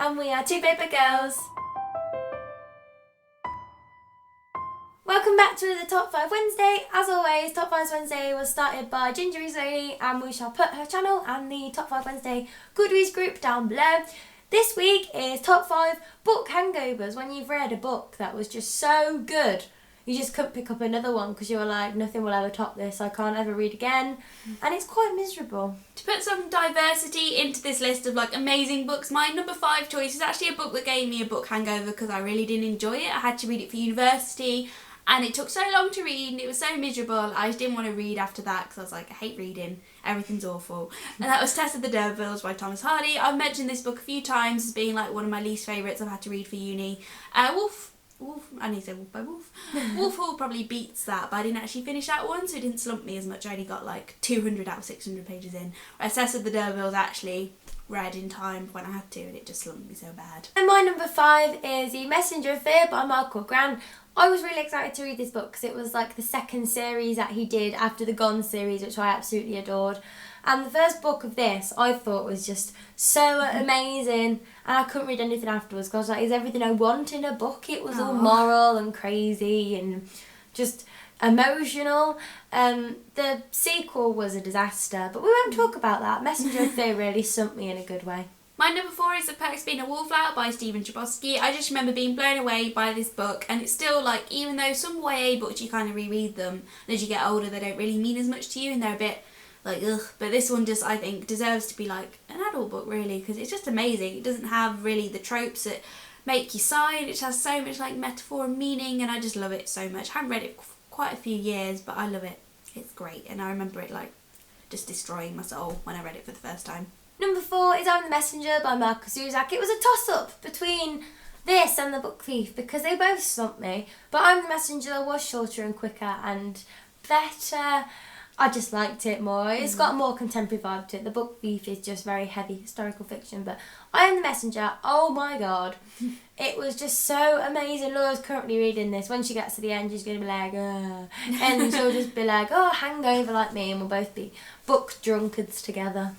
and we are TwoPaperGirls. Welcome back to the Top 5 Wednesday. As always, Top 5 Wednesday was started by Ginger Lainey, and we shall put her channel and the Top 5 Wednesday Goodreads group down below. This week is Top 5 book hangovers, when you've read a book that was just so good you just couldn't pick up another one because you were like, nothing will ever top this, I can't ever read again, and it's quite miserable. To put some diversity into this list of like amazing books, my number 5 choice is actually a book that gave me a book hangover because I really didn't enjoy it. I had to read it for university and it took so long to read and it was so miserable. I just didn't want to read after that because I was like, I hate reading, everything's awful. And that was Tess of the D'Urbervilles by Thomas Hardy. I've mentioned this book a few times as being like one of my least favourites I've had to read for uni. I need to say Wolf by Wolf. Wolf Hall probably beats that, but I didn't actually finish that one, so it didn't slump me as much. I only got like 200 out of 600 pages in. Whereas Tess of the D'Urbervilles actually read in time when I had to, and it just slumped me so bad. And my number 5 is The Messenger of Fear by Michael Grant. I was really excited to read this book because it was like the second series that he did after the Gone series, which I absolutely adored. And the first book of this I thought was just so amazing, and I couldn't read anything afterwards because I was like, it's everything I want in a book. It was all moral and crazy and just emotional. The sequel was a disaster, but we won't talk about that. Messenger of Fear really stumped me in a good way. My number 4 is The Perks of Being a Wallflower by Stephen Chbosky. I just remember being blown away by this book, and it's still like, even though some YA books you kind of reread them, and as you get older they don't really mean as much to you and they're a bit like ugh, but this one just I think deserves to be like an adult book really, because it's just amazing. It doesn't have really the tropes that make you sigh, and it has so much like metaphor and meaning, and I just love it so much. I haven't read it for quite a few years, but I love it. It's great, and I remember it like just destroying my soul when I read it for the first time. Number 4 is I'm the Messenger by Marcus Zusak. It was a toss-up between this and The Book Thief because they both stumped me, but I'm the Messenger was shorter and quicker and better. I just liked it more. It's got a more contemporary vibe to it. The Book Thief is just very heavy historical fiction, but I Am the Messenger, oh my god. It was just so amazing. Laura's currently reading this. When she gets to the end, she's going to be like, ugh. And she'll just be like, oh, hangover like me, and we'll both be book drunkards together.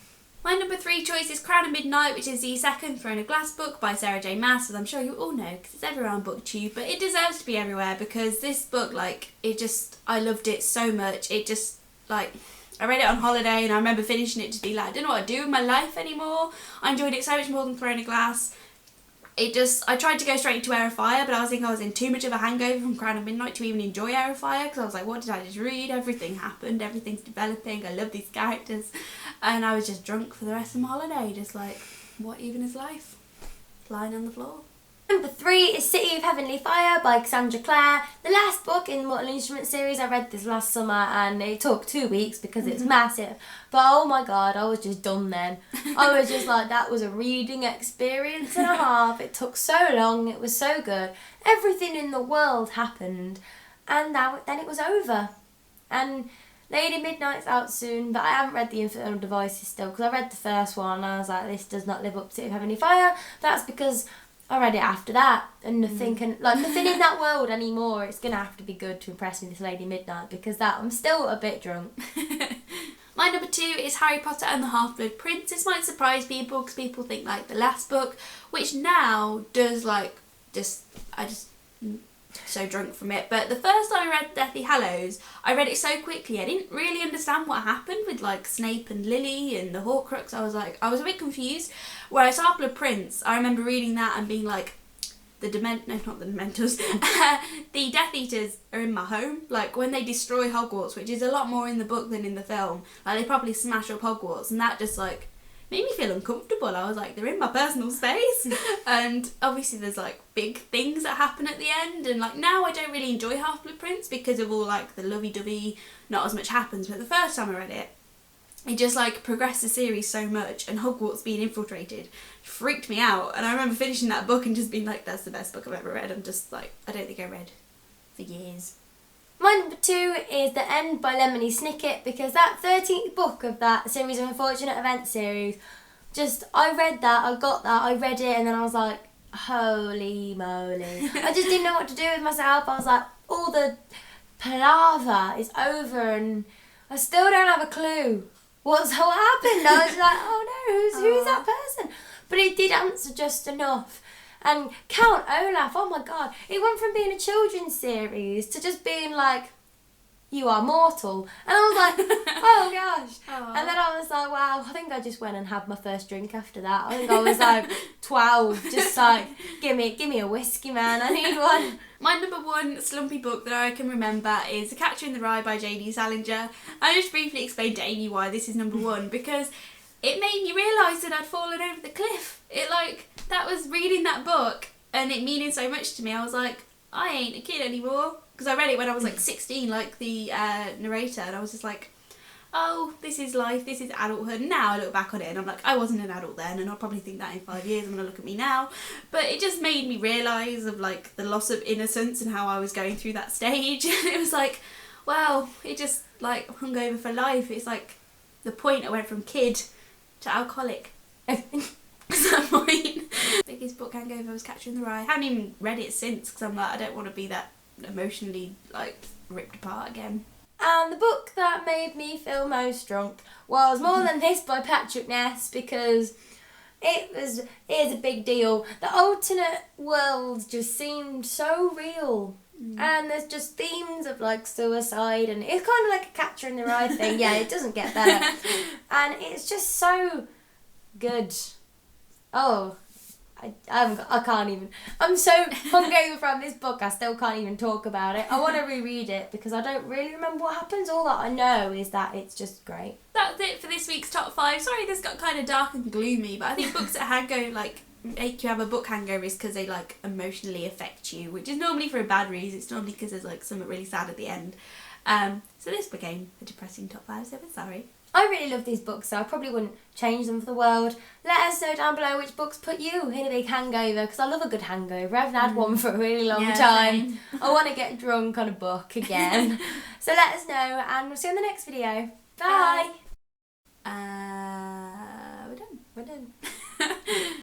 My number 3 choice is Crown of Midnight, which is the second Throne of Glass book by Sarah J Maas, as I'm sure you all know because it's everywhere on BookTube, but it deserves to be everywhere because this book, like, I loved it so much. It just, like, I read it on holiday and I remember finishing it to be like, I don't know what to do with my life anymore. I enjoyed it so much more than Throne of Glass. I tried to go straight into Air of Fire, but I think I was in too much of a hangover from Crown of Midnight to even enjoy Air of Fire because I was like, what did I just read? Everything happened, everything's developing, I love these characters. And I was just drunk for the rest of my holiday, just like, what even is life? Lying on the floor. Number 3 is City of Heavenly Fire by Cassandra Clare. The last book in the Mortal Instruments series. I read this last summer and it took 2 weeks because it's massive. But oh my god, I was just done then. I was just like, that was a reading experience and a half. It took so long, it was so good. Everything in the world happened and then it was over. And Lady Midnight's out soon, but I haven't read The Infernal Devices still because I read the first one and I was like, this does not live up to City of Heavenly Fire. That's because I read it after that, and nothing in that world anymore. It's gonna have to be good to impress me, this Lady Midnight, because I'm still a bit drunk. My number 2 is Harry Potter and the Half-Blood Prince. This might surprise people because people think like the last book, which now does like I just so drunk from it. But the first time I read Deathly Hallows, I read it so quickly I didn't really understand what happened with like Snape and Lily and the Horcrux. I was a bit confused. Whereas Half-Blood Prince, I remember reading that and being like, the Dementors, the Death Eaters are in my home. Like when they destroy Hogwarts, which is a lot more in the book than in the film, like they probably smash up Hogwarts, and that just like made me feel uncomfortable. I was like, they're in my personal space. And obviously there's like big things that happen at the end, and like now I don't really enjoy Half-Blood Prince because of all like the lovey-dovey, not as much happens. But the first time I read it, it just like progressed the series so much, and Hogwarts being infiltrated freaked me out. And I remember finishing that book and just being like, that's the best book I've ever read. I'm just like, I don't think I read for years. My number 2 is The End by Lemony Snicket, because that 13th book of that series of unfortunate events series, I read that, I got that, I read it, and then I was like, holy moly. I just didn't know what to do with myself. I was like, all the palaver is over and I still don't have a clue what happened. I was like, oh no, who's that person? but it did answer just enough. And Count Olaf, oh my god, it went from being a children's series to just being like, you are mortal. And I was like, oh gosh. Aww. And then I was like, wow, I think I just went and had my first drink after that. I think I was like 12, just like, give me a whiskey, man, I need one. My number one slumpy book that I can remember is The Catcher in the Rye by J.D. Salinger. I just briefly explained to Amy why this is number one, because it made me realise that I'd fallen over the cliff. That was reading that book and it meaning so much to me. I was like, I ain't a kid anymore. Because I read it when I was like 16, like the narrator, and I was just like, oh, this is life, this is adulthood. Now I look back on it and I'm like, I wasn't an adult then, and I'll probably think that in 5 years. I'm going to look at me now. But it just made me realise of like the loss of innocence and how I was going through that stage. And it was like, wow, it just like hung over for life. It's like the point I went from kid to alcoholic. At that point. Biggest book hangover was Catcher in the Rye. I haven't even read it since because I'm like, I don't want to be that emotionally like ripped apart again. And the book that made me feel most drunk was More Than This by Patrick Ness, because it is a big deal. The alternate worlds just seemed so real. And there's just themes of like suicide, and it's kind of like a Catcher in the Rye thing. Yeah, it doesn't get better. And it's just so good. Oh, I can't even. I'm so hungover from this book, I still can't even talk about it. I want to reread it because I don't really remember what happens. All that I know is that it's just great. That's it for this week's top 5. Sorry this got kind of dark and gloomy, but I think books that hangover like make you have a book hangover is because they like emotionally affect you, which is normally for a bad reason. It's normally because there's like something really sad at the end. So this became a depressing top 5, so we're sorry. I really love these books, so I probably wouldn't change them for the world. Let us know down below which books put you in a big hangover, because I love a good hangover. I haven't had one for a really long time. Same. I want to get drunk on a book again. So let us know, and we'll see you in the next video. Bye. We're done. We're done.